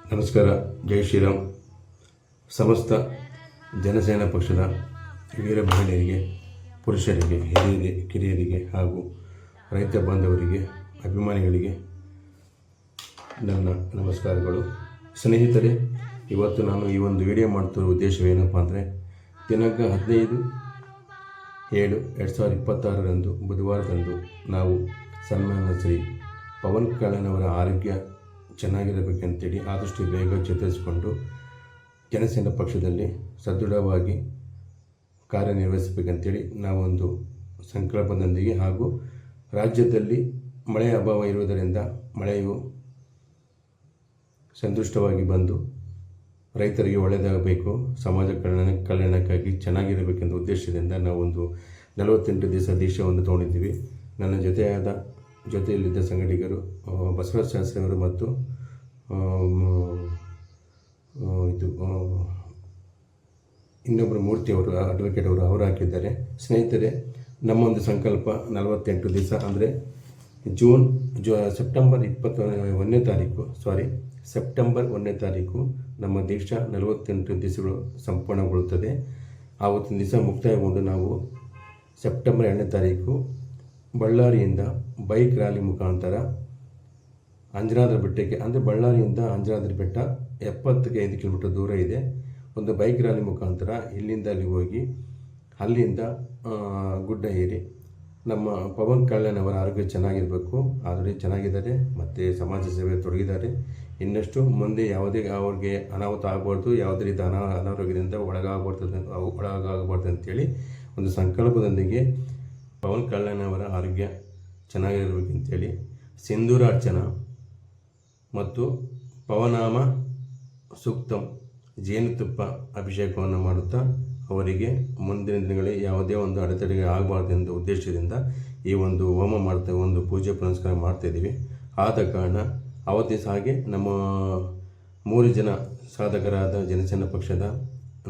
ನಮಸ್ಕಾರ. ಜೈ ಶ್ರೀರಾಮ್. ಸಮಸ್ತ ಜನಸೇನಾ ಪಕ್ಷದ ವೀರ ಮಹಿಳೆಯರಿಗೆ, ಪುರುಷರಿಗೆ, ಹಿರಿಯರಿಗೆ, ಕಿರಿಯರಿಗೆ ಹಾಗೂ ರೈತ ಬಾಂಧವರಿಗೆ, ಅಭಿಮಾನಿಗಳಿಗೆ ನನ್ನ ನಮಸ್ಕಾರಗಳು. ಸ್ನೇಹಿತರೆ, ಇವತ್ತು ನಾನು ಈ ಒಂದು ವಿಡಿಯೋ ಮಾಡ್ತಿರೋ ಉದ್ದೇಶವೇನಪ್ಪ ಅಂದರೆ, ದಿನಾಂಕ 15/7/2026 ಬುಧವಾರದಂದು ನಾವು ಸನ್ಮಾನ್ಯ ಶ್ರೀ ಪವನ್ ಕಲ್ಯಾಣ್ ಅವರ ಆರೋಗ್ಯ ಚೆನ್ನಾಗಿರಬೇಕಂತೇಳಿ ಆದಷ್ಟು ಬೇಗ ಚೇತರಿಸಿಕೊಂಡು ಜನಸೇನಾ ಪಕ್ಷದಲ್ಲಿ ಸದೃಢವಾಗಿ ಕಾರ್ಯನಿರ್ವಹಿಸಬೇಕಂತೇಳಿ ನಾವೊಂದು ಸಂಕಲ್ಪದೊಂದಿಗೆ ಹಾಗೂ ರಾಜ್ಯದಲ್ಲಿ ಮಳೆಯ ಅಭಾವ ಇರುವುದರಿಂದ ಮಳೆಯು ಸಂತುಷ್ಟವಾಗಿ ಬಂದು ರೈತರಿಗೆ ಒಳ್ಳೆಯದಾಗಬೇಕು, ಸಮಾಜ ಕಲ್ಯಾಣಕ್ಕಾಗಿ ಚೆನ್ನಾಗಿರಬೇಕೆಂದ ಉದ್ದೇಶದಿಂದ ನಾವೊಂದು 48 ದಿವಸ ದೀಕ್ಷೆಯನ್ನು ತೊಗೊಂಡಿದ್ದೀವಿ. ನನ್ನ ಜೊತೆಯಲ್ಲಿದ್ದ ಸಂಘಟಕರು ಬಸವರಾಜ ಶಾಸ್ತ್ರಿಯವರು ಮತ್ತು ಇನ್ನೊಬ್ಬರು ಮೂರ್ತಿಯವರು, ಅಡ್ವೊಕೇಟ್ ಅವರು ಹಾಕಿದ್ದಾರೆ. ಸ್ನೇಹಿತರೆ, ನಮ್ಮ ಒಂದು ಸಂಕಲ್ಪ 48 ದಿವಸ ಅಂದರೆ ಸೆಪ್ಟೆಂಬರ್ 1ನೇ ತಾರೀಕು ನಮ್ಮ ದೀಕ್ಷಾ 48 ದಿವಸಗಳು ಸಂಪೂರ್ಣಗೊಳ್ಳುತ್ತದೆ. ಆವತ್ತಿನ ದಿವಸ ಮುಕ್ತಾಯಗೊಂಡು ನಾವು ಸೆಪ್ಟೆಂಬರ್ 2ನೇ ತಾರೀಕು ಬಳ್ಳಾರಿಯಿಂದ ಬೈಕ್ ರ್ಯಾಲಿ ಮುಖಾಂತರ ಅಂಜನಾದ್ರಿ ಬೆಟ್ಟಕ್ಕೆ, ಅಂದರೆ ಬಳ್ಳಾರಿಯಿಂದ ಅಂಜನಾದ್ರಿ ಬೆಟ್ಟ 75 ಕಿಲೋಮೀಟರ್ ದೂರ ಇದೆ. ಒಂದು ಬೈಕ್ ರ್ಯಾಲಿ ಮುಖಾಂತರ ಇಲ್ಲಿಂದ ಅಲ್ಲಿ ಹೋಗಿ ಅಲ್ಲಿಂದ ಗುಡ್ಡ ಏರಿ ನಮ್ಮ ಪವನ್ ಕಲ್ಯಾಣ್ ಅವರ ಆರೋಗ್ಯ ಚೆನ್ನಾಗಿರಬೇಕು. ಆಲ್ರೆಡಿ ಚೆನ್ನಾಗಿದ್ದಾರೆ ಮತ್ತು ಸಮಾಜ ಸೇವೆ ತೊಡಗಿದ್ದಾರೆ. ಇನ್ನಷ್ಟು ಮುಂದೆ ಯಾವುದೇ ಅವ್ರಿಗೆ ಅನಾಹುತ ಆಗಬಾರ್ದು, ಯಾವುದೇ ರೀತಿ ಅನಾರೋಗ್ಯದಿಂದ ಒಳಗಾಗಬಾರ್ದು ಅಂತೇಳಿ ಒಂದು ಸಂಕಲ್ಪದೊಂದಿಗೆ ಪವನ್ ಕಲ್ಯಾಣ್ ಅವರ ಆರೋಗ್ಯ ಚೆನ್ನಾಗಿರಬೇಕಂತೇಳಿ ಸಿಂಧೂರಾರ್ಚನ ಮತ್ತು ಪವನಾಮ ಸೂಕ್ತಂ ಜೇನುತುಪ್ಪ ಅಭಿಷೇಕವನ್ನು ಮಾಡುತ್ತಾ ಅವರಿಗೆ ಮುಂದಿನ ದಿನಗಳಲ್ಲಿ ಯಾವುದೇ ಒಂದು ಅಡೆತಡೆಗೆ ಆಗಬಾರ್ದೆಂದು ಉದ್ದೇಶದಿಂದ ಈ ಒಂದು ಹೋಮ ಮಾಡ್ತೇವೆ, ಒಂದು ಪೂಜೆ ಪುನಸ್ಕಾರ ಮಾಡ್ತಾಯಿದ್ದೀವಿ. ಆದ ಕಾರಣ ಅವತ್ತೇ ಹಾಗೆ ನಮ್ಮ 3 ಜನ ಸಾಧಕರಾದ ಜನಸೇನಾ ಪಕ್ಷದ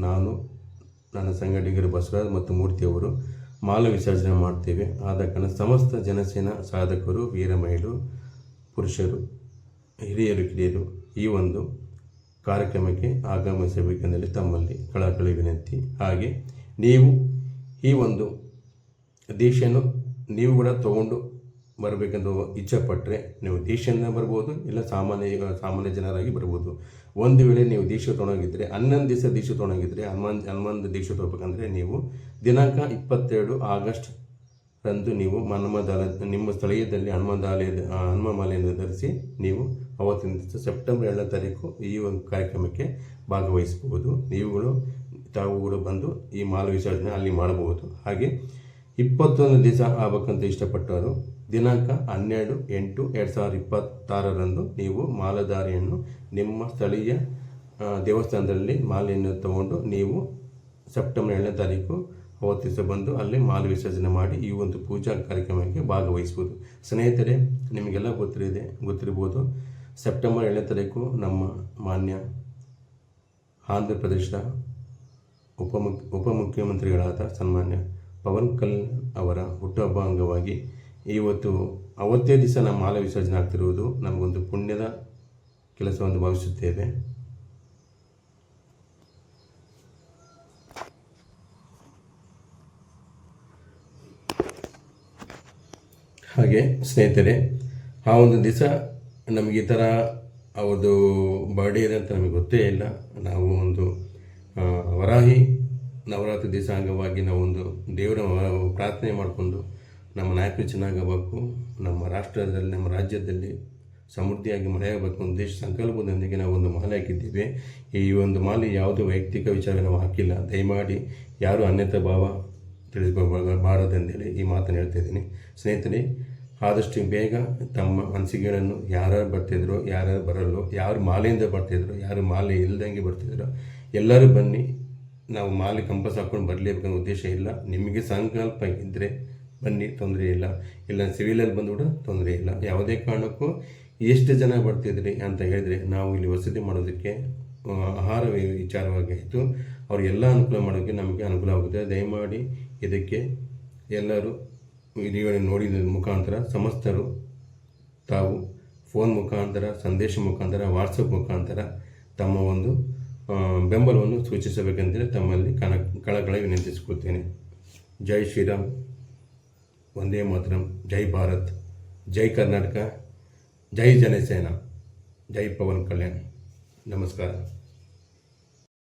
ನಾನು, ನನ್ನ ಸಂಘಟಕರು ಬಸವರಾಜ್ ಮತ್ತು ಮೂರ್ತಿಯವರು ಮಾಲ ವಿಸರ್ಜನೆ ಮಾಡ್ತೇವೆ. ಆದ ಕಾರಣ ಸಮಸ್ತ ಜನಸೇನಾ ಸಾಧಕರು, ವೀರ ಮಹಿಳೆಯರು, ಪುರುಷರು, ಹಿರಿಯರು, ಕಿರಿಯರು ಈ ಒಂದು ಕಾರ್ಯಕ್ರಮಕ್ಕೆ ಆಗಮಿಸಬೇಕೆಂದರೆ ತಮ್ಮಲ್ಲಿ ಕಳಕಳಿ ವಿನಂತಿ. ಹಾಗೆ ನೀವು ಈ ಒಂದು ದೀಕ್ಷೆಯನ್ನು ನೀವು ಕೂಡ ತೊಗೊಂಡು ಬರಬೇಕೆಂದು ಇಚ್ಛೆಪಟ್ಟರೆ ನೀವು ದೀಕ್ಷೆಯಿಂದ ಬರ್ಬೋದು, ಇಲ್ಲ ಸಾಮಾನ್ಯ ಜನರಾಗಿ ಬರ್ಬೋದು. ಒಂದು ವೇಳೆ ನೀವು ದೀಕ್ಷೆ ತೊಗೊಂಡೋಗಿದ್ದರೆ 11 ದಿವಸ ದೀಕ್ಷೆ ತೊಗೊಂಡೋಗಿದ್ದರೆ ಹನುಮಾನ್ ದೀಕ್ಷೆ ತೊಗೋಬೇಕಂದ್ರೆ ನೀವು ದಿನಾಂಕ 22 ಆಗಸ್ಟ್ ರಂದು ನೀವು ನಿಮ್ಮ ಸ್ಥಳೀಯದಲ್ಲಿ ಹನುಮ ಮಾಲೆಯನ್ನು ಧರಿಸಿ ನೀವು ಅವತ್ತಿನ ದಿವಸ ಸೆಪ್ಟೆಂಬರ್ 2ನೇ ತಾರೀಕು ಈ ಒಂದು ಕಾರ್ಯಕ್ರಮಕ್ಕೆ ಭಾಗವಹಿಸಬಹುದು. ತಾವುಗಳು ಬಂದು ಈ ಮಾಲ ವಿಸರ್ಜನೆ ಅಲ್ಲಿ ಮಾಡಬಹುದು. ಹಾಗೆ 21 ದಿವಸ ಆಗಬೇಕಂತ ಇಷ್ಟಪಟ್ಟವರು ದಿನಾಂಕ 12/8/2026 ನೀವು ಮಾಲಾಧಾರಿಯನ್ನು ನಿಮ್ಮ ಸ್ಥಳೀಯ ದೇವಸ್ಥಾನದಲ್ಲಿ ಮಾಲೆಯನ್ನು ತಗೊಂಡು ನೀವು ಸೆಪ್ಟೆಂಬರ್ 2ನೇ ತಾರೀಕು ಅವತ್ತು ದಿವಸ ಬಂದು ಅಲ್ಲಿ ಮಾಲ ವಿಸರ್ಜನೆ ಮಾಡಿ ಈ ಒಂದು ಪೂಜಾ ಕಾರ್ಯಕ್ರಮಕ್ಕೆ ಭಾಗವಹಿಸ್ಬೋದು. ಸ್ನೇಹಿತರೆ, ನಿಮಗೆಲ್ಲ ಗೊತ್ತಿರ್ಬೋದು, ಸೆಪ್ಟೆಂಬರ್ 2ನೇ ತಾರೀಕು ನಮ್ಮ ಮಾನ್ಯ ಆಂಧ್ರ ಪ್ರದೇಶದ ಉಪಮುಖ್ಯಮಂತ್ರಿಗಳಾದ ಸನ್ಮಾನ್ಯ ಪವನ್ ಕಲ್ಯಾಣ್ ಅವರ ಹುಟ್ಟುಹಬ್ಬ ಅಂಗವಾಗಿ ಅವತ್ತೇ ದಿವಸ ನಮ್ಮ ಮಾಲ ವಿಸರ್ಜನೆ ಆಗ್ತಿರುವುದು ನಮಗೊಂದು ಪುಣ್ಯದ ಕೆಲಸವನ್ನು ಭಾವಿಸುತ್ತೇವೆ. ಹಾಗೆ ಸ್ನೇಹಿತರೆ, ಆ ಒಂದು ದಿವಸ ನಮಗೆ ಈ ಥರ ಅವ್ರದ್ದು ಬರ್ಡೇ ಇದೆ ಅಂತ ನಮಗೆ ಗೊತ್ತೇ ಇಲ್ಲ. ನಾವು ಒಂದು ವರಾಹಿ ನವರಾತ್ರಿ ದಿವಸ ಅಂಗವಾಗಿ ನಾವೊಂದು ದೇವರ ಪ್ರಾರ್ಥನೆ ಮಾಡಿಕೊಂಡು ನಮ್ಮ ನಾಯಕರು ಚೆನ್ನಾಗಬೇಕು, ನಮ್ಮ ರಾಷ್ಟ್ರದಲ್ಲಿ, ನಮ್ಮ ರಾಜ್ಯದಲ್ಲಿ ಸಮೃದ್ಧಿಯಾಗಿ ಮಳೆಯಾಗಬೇಕು ಉದ್ದೇಶ ಸಂಕಲ್ಪದೊಂದಿಗೆ ನಾವು ಒಂದು ಮಾಲೆ ಹಾಕಿದ್ದೀವಿ. ಈ ಒಂದು ಮಾಲೆ ಯಾವುದೇ ವೈಯಕ್ತಿಕ ವಿಚಾರ ನಾವು ಹಾಕಿಲ್ಲ. ದಯಮಾಡಿ ಯಾರು ಅನ್ಯತಾ ಭಾವ ತಿಳಿಸಬಾರದೆಂದೇಳಿ ಈ ಮಾತನ್ನು ಹೇಳ್ತಾ ಇದ್ದೀನಿ. ಸ್ನೇಹಿತರೆ, ಆದಷ್ಟು ಬೇಗ ತಮ್ಮ ಅನಿಸಿಕೆಗಳನ್ನು ಯಾರ್ಯಾರು ಬರ್ತಿದ್ರು, ಯಾರ್ಯಾರು ಬರಲು, ಯಾರು ಮಾಲೆಯಿಂದ ಬರ್ತಿದ್ರು, ಯಾರು ಮಾಲೆ ಇಲ್ದಂಗೆ ಬರ್ತಿದ್ರು, ಎಲ್ಲರೂ ಬನ್ನಿ. ನಾವು ಮಾಲೆ ಕಂಪಸ್ ಹಾಕ್ಕೊಂಡು ಬರಲೇಬೇಕನ್ನೋ ಉದ್ದೇಶ ಇಲ್ಲ. ನಿಮಗೆ ಸಂಕಲ್ಪ ಇದ್ದರೆ ಬನ್ನಿ, ತೊಂದರೆ ಇಲ್ಲ. ಇಲ್ಲ ಸಿವಿಲಲ್ಲಿ ಬಂದು ಕೂಡ ತೊಂದರೆ ಇಲ್ಲ. ಯಾವುದೇ ಕಾರಣಕ್ಕೂ ಎಷ್ಟು ಜನ ಬರ್ತಿದ್ರಿ ಅಂತ ಹೇಳಿದರೆ ನಾವು ಇಲ್ಲಿ ವಸತಿ ಮಾಡೋದಕ್ಕೆ ಆಹಾರ ವಿಚಾರವಾಗಿ ಆಯಿತು ಅವರಿಗೆಲ್ಲ ಅನುಕೂಲ ಮಾಡೋಕ್ಕೆ ನಮಗೆ ಅನುಕೂಲ ಆಗುತ್ತೆ. ದಯಮಾಡಿ ಇದಕ್ಕೆ ಎಲ್ಲರೂ ವಿಡಿಯೋ ನೋಡಿದ ಮುಖಾಂತರ ಸಮಸ್ತರು ತಾವು ಫೋನ್ ಮುಖಾಂತರ, ಸಂದೇಶ ಮುಖಾಂತರ, ವಾಟ್ಸಪ್ ಮುಖಾಂತರ ತಮ್ಮ ಒಂದು ಬೆಂಬಲವನ್ನು ಸೂಚಿಸಬೇಕೆಂದರೆ ತಮ್ಮಲ್ಲಿ ಕಳಕಳಿ ವಿನಂತಿಸಿಕೊಳ್ತೇನೆ. ಜೈ ಶ್ರೀರಾಮ್, ವಂದೇ ಮಾತರಂ, ಜೈ ಭಾರತ್, ಜೈ ಕರ್ನಾಟಕ, ಜೈ ಜನಸೇನಾ, ಜೈ ಪವನ್ ಕಲ್ಯಾಣ್. ನಮಸ್ಕಾರ.